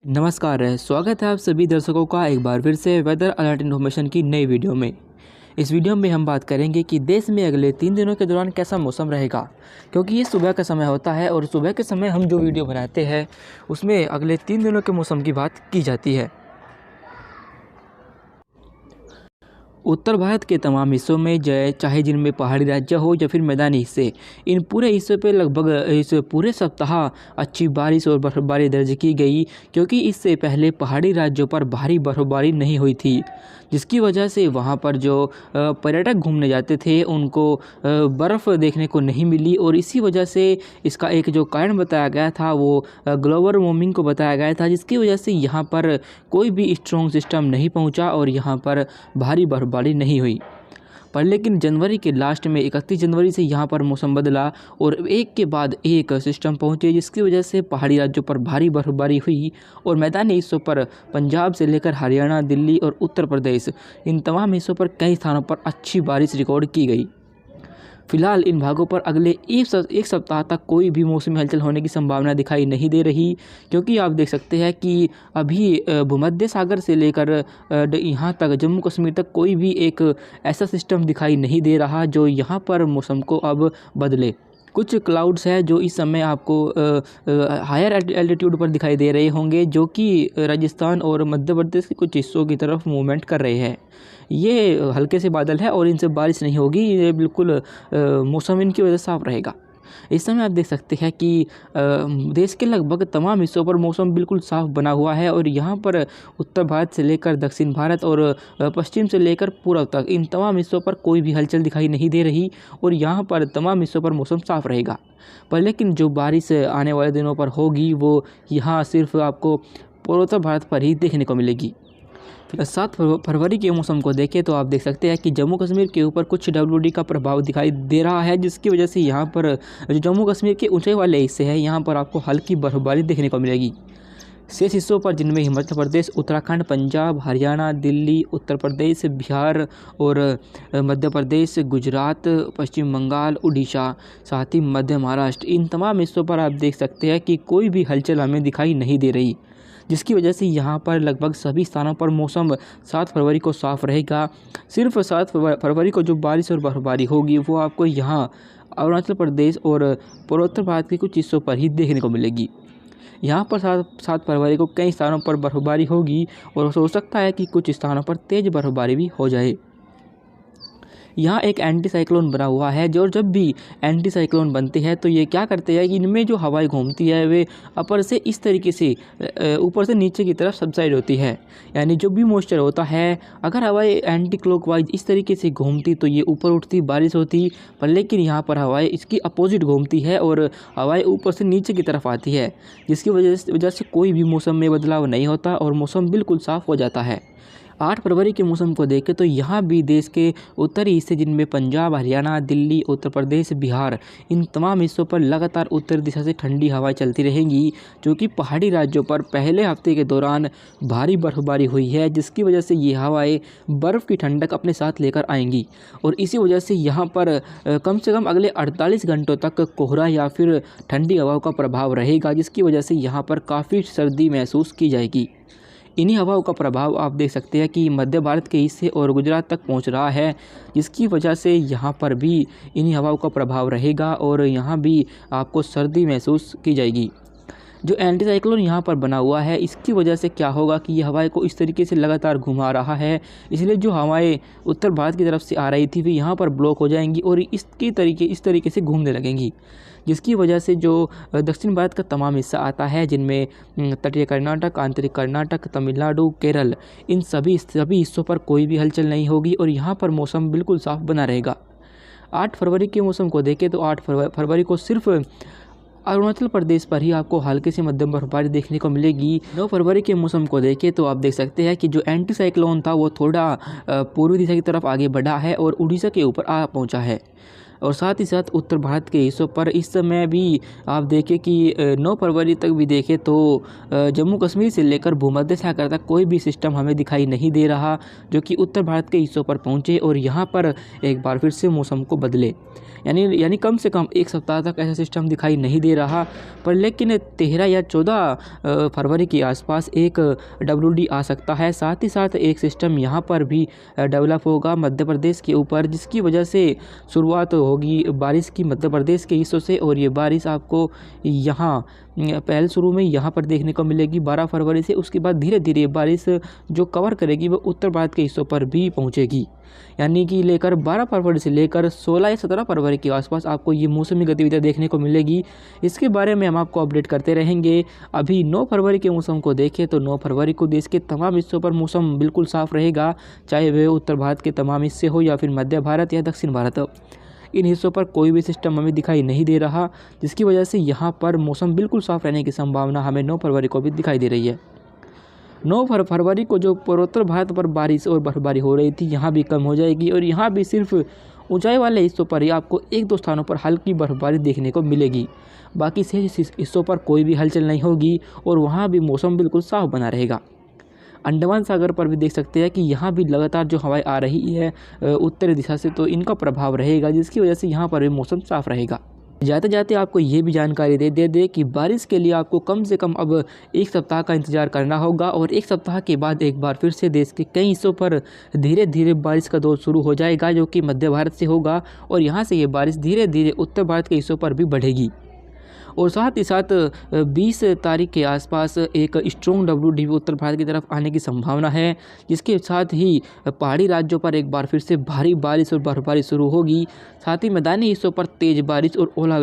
नमस्कार स्वागत है आप सभी दर्शकों का एक बार फिर से वेदर अलर्ट इन्फॉर्मेशन की नई वीडियो में। इस वीडियो में हम बात करेंगे कि देश में अगले 3 दिनों के दौरान कैसा मौसम रहेगा, क्योंकि ये सुबह का समय होता है और सुबह के समय हम जो वीडियो बनाते हैं उसमें अगले 3 दिनों के मौसम की बात की जाती है। उत्तर भारत के तमाम हिस्सों में चाहे जिनमें पहाड़ी राज्य हो या फिर मैदानी हिस्से, इन पूरे हिस्सों पे लगभग इस पूरे सप्ताह अच्छी बारिश और बर्फबारी दर्ज की गई, क्योंकि इससे पहले पहाड़ी राज्यों पर भारी बर्फबारी नहीं हुई थी, जिसकी वजह से वहाँ पर जो पर्यटक घूमने जाते थे उनको बर्फ़ देखने को नहीं मिली। और इसी वजह से इसका एक जो कारण बताया गया था वो ग्लोबल वार्मिंग को बताया गया था, जिसकी वजह से यहाँ पर कोई भी स्ट्रॉन्ग सिस्टम नहीं पहुँचा और यहाँ पर भारी बर्फबारी नहीं हुई। पर लेकिन जनवरी के लास्ट में 31 जनवरी से यहाँ पर मौसम बदला और एक के बाद एक सिस्टम पहुँचे, जिसकी वजह से पहाड़ी राज्यों पर भारी बर्फबारी हुई और मैदानी हिस्सों पर एक से लेकर हरियाणा, दिल्ली और उत्तर प्रदेश, इन तमाम हिस्सों पर कई स्थानों पर अच्छी बारिश रिकॉर्ड की गई। फिलहाल इन भागों पर अगले एक सप्ताह तक कोई भी मौसमी हलचल होने की संभावना दिखाई नहीं दे रही, क्योंकि आप देख सकते हैं कि अभी भूमध्य सागर से लेकर यहाँ तक जम्मू कश्मीर तक कोई भी एक ऐसा सिस्टम दिखाई नहीं दे रहा जो यहाँ पर मौसम को अब बदले। कुछ क्लाउड्स हैं जो इस समय आपको हायर एल्टीट्यूड पर दिखाई दे रहे होंगे, जो कि राजस्थान और मध्य प्रदेश के कुछ हिस्सों की तरफ मूवमेंट कर रहे हैं। ये हल्के से बादल है और इनसे बारिश नहीं होगी, ये बिल्कुल मौसम इनकी वजह से साफ रहेगा। इस समय आप देख सकते हैं कि देश के लगभग तमाम हिस्सों पर मौसम बिल्कुल साफ़ बना हुआ है और यहाँ पर उत्तर भारत से लेकर दक्षिण भारत और पश्चिम से लेकर पूर्व तक इन तमाम हिस्सों पर कोई भी हलचल दिखाई नहीं दे रही और यहाँ पर तमाम हिस्सों पर मौसम साफ़ रहेगा। पर लेकिन जो बारिश आने वाले दिनों पर होगी वो यहाँ सिर्फ आपको पूर्वोत्तर भारत पर ही देखने को मिलेगी। 7 फरवरी के मौसम को देखें तो आप देख सकते हैं कि जम्मू कश्मीर के ऊपर कुछ WD का प्रभाव दिखाई दे रहा है, जिसकी वजह से यहाँ पर जो जम्मू कश्मीर के ऊंचाई वाले हिस्से हैं यहाँ पर आपको हल्की बर्फबारी देखने को मिलेगी। शेष हिस्सों पर जिनमें हिमाचल प्रदेश, उत्तराखंड, पंजाब, हरियाणा, दिल्ली, उत्तर प्रदेश, बिहार और मध्य प्रदेश, गुजरात, पश्चिम बंगाल, उड़ीसा, साथ ही मध्य महाराष्ट्र, इन तमाम हिस्सों पर आप देख सकते हैं कि कोई भी हलचल हमें दिखाई नहीं दे रही, जिसकी वजह से यहाँ पर लगभग सभी स्थानों पर मौसम 7 फरवरी को साफ़ रहेगा। सिर्फ 7 फरवरी को जो बारिश और बर्फबारी होगी वो आपको यहाँ अरुणाचल प्रदेश और पूर्वोत्तर भारत के कुछ हिस्सों पर ही देखने को मिलेगी। यहाँ पर 7 फरवरी को कई स्थानों पर बर्फबारी होगी और हो सकता है कि कुछ स्थानों पर तेज़ बर्फबारी भी हो जाए। यहाँ एक एंटी साइक्लोन बना हुआ है, जो जब भी एंटी साइक्लोन बनते हैं तो ये क्या करते हैं कि इनमें जो हवाएं घूमती है वे अपर से इस तरीके से ऊपर से नीचे की तरफ सबसाइड होती है। यानी जो भी मॉइस्चर होता है, अगर हवाएं एंटी क्लॉकवाइज इस तरीके से घूमती तो ये ऊपर उठती, बारिश होती, पर लेकिन यहाँ पर हवाएं इसकी अपोजिट घूमती है और हवाएं ऊपर से नीचे की तरफ आती है, जिसकी वजह से कोई भी मौसम में बदलाव नहीं होता और मौसम बिल्कुल साफ़ हो जाता है। 8 फरवरी के मौसम को देखें तो यहाँ भी देश के उत्तरी हिस्से जिनमें पंजाब, हरियाणा, दिल्ली, उत्तर प्रदेश, बिहार, इन तमाम हिस्सों पर लगातार उत्तर दिशा से ठंडी हवाएं चलती रहेंगी, जो कि पहाड़ी राज्यों पर पहले हफ्ते के दौरान भारी बर्फबारी हुई है, जिसकी वजह से ये हवाएं बर्फ़ की ठंडक अपने साथ लेकर आएंगी और इसी वजह से यहाँ पर कम से कम अगले 48 घंटों तक कोहरा या फिर ठंडी हवाओं का प्रभाव रहेगा, जिसकी वजह से यहाँ पर काफ़ी सर्दी महसूस की जाएगी। इन्हीं हवाओं का प्रभाव आप देख सकते हैं कि मध्य भारत के हिस्से और गुजरात तक पहुंच रहा है, जिसकी वजह से यहाँ पर भी इन्हीं हवाओं का प्रभाव रहेगा और यहाँ भी आपको सर्दी महसूस की जाएगी। जो एंटी साइक्लोन यहाँ पर बना हुआ है, इसकी वजह से क्या होगा कि ये हवाएं को इस तरीके से लगातार घुमा रहा है, इसलिए जो हवाएं उत्तर भारत की तरफ से आ रही थी वे यहाँ पर ब्लॉक हो जाएंगी और इस तरीके से घूमने लगेंगी, जिसकी वजह से जो दक्षिण भारत का तमाम हिस्सा आता है, जिनमें तटीय कर्नाटक, आंतरिक कर्नाटक, तमिलनाडु, केरल, इन सभी हिस्सों पर कोई भी हलचल नहीं होगी और यहाँ पर मौसम बिल्कुल साफ बना रहेगा। 8 फरवरी के मौसम को देखें तो 8 फरवरी को सिर्फ अरुणाचल प्रदेश पर ही आपको हल्की से मध्यम बर्फबारी देखने को मिलेगी। 9 फरवरी के मौसम को देखें तो आप देख सकते हैं कि जो एंटी साइक्लोन था वो थोड़ा पूर्वी दिशा की तरफ आगे बढ़ा है और उड़ीसा के ऊपर आ पहुंचा है। और साथ ही साथ उत्तर भारत के हिस्सों पर इस समय भी आप देखें कि 9 फरवरी तक भी देखें तो जम्मू कश्मीर से लेकर भूमध्य सागर तक कोई भी सिस्टम हमें दिखाई नहीं दे रहा जो कि उत्तर भारत के हिस्सों पर पहुँचे और यहाँ पर एक बार फिर से मौसम को बदले। यानी कम से कम एक सप्ताह तक ऐसा सिस्टम दिखाई नहीं दे रहा, पर लेकिन 13 या 14 फरवरी के आसपास एक WD आ सकता है। साथ ही साथ एक सिस्टम यहाँ पर भी डेवलप होगा मध्य प्रदेश के ऊपर, जिसकी वजह से शुरुआत होगी बारिश की मध्य प्रदेश के हिस्सों से और ये बारिश आपको यहाँ पहले शुरू में यहाँ पर देखने को मिलेगी 12 फरवरी से। उसके बाद धीरे धीरे बारिश जो कवर करेगी वो उत्तर भारत के हिस्सों पर भी पहुँचेगी, यानी कि लेकर 12 फरवरी से लेकर 16 या 17 फरवरी के आसपास आपको ये मौसमी गतिविधियाँ देखने को मिलेगी। इसके बारे में हम आपको अपडेट करते रहेंगे। अभी 9 फरवरी के मौसम को देखें तो 9 फरवरी को देश के तमाम हिस्सों पर मौसम बिल्कुल साफ़ रहेगा, चाहे वह उत्तर भारत के तमाम हिस्से हो या फिर मध्य भारत या दक्षिण भारत। इन हिस्सों पर कोई भी सिस्टम हमें दिखाई नहीं दे रहा, जिसकी वजह से यहाँ पर मौसम बिल्कुल साफ़ रहने की संभावना हमें 9 फरवरी को भी दिखाई दे रही है। 9 फरवरी को जो पूर्वोत्तर भारत पर बारिश और बर्फबारी हो रही थी यहाँ भी कम हो जाएगी और यहाँ भी सिर्फ ऊंचाई वाले हिस्सों पर ही आपको 1-2 स्थानों पर हल्की बर्फबारी देखने को मिलेगी। बाकी से हिस्सों पर कोई भी हलचल नहीं होगी और वहाँ भी मौसम बिल्कुल साफ बना रहेगा। अंडमान सागर पर भी देख सकते हैं कि यहाँ भी लगातार जो हवाएं आ रही है उत्तरी दिशा से, तो इनका प्रभाव रहेगा, जिसकी वजह से यहाँ पर भी मौसम साफ रहेगा। जाते जाते आपको ये भी जानकारी दे दे कि बारिश के लिए आपको कम से कम अब 1 सप्ताह का इंतज़ार करना होगा और 1 सप्ताह के बाद एक बार फिर से देश के कई हिस्सों पर धीरे धीरे बारिश का दौर शुरू हो जाएगा, जो कि मध्य भारत से होगा और यहाँ से ये बारिश धीरे धीरे उत्तर भारत के हिस्सों पर भी बढ़ेगी। और साथ ही साथ 20 तारीख के आसपास एक स्ट्रॉन्ग WD उत्तर भारत की तरफ आने की संभावना है, जिसके साथ ही पहाड़ी राज्यों पर एक बार फिर से भारी बारिश और बर्फबारी शुरू होगी। साथ ही मैदानी हिस्सों पर तेज़ बारिश और ओलावृष्टि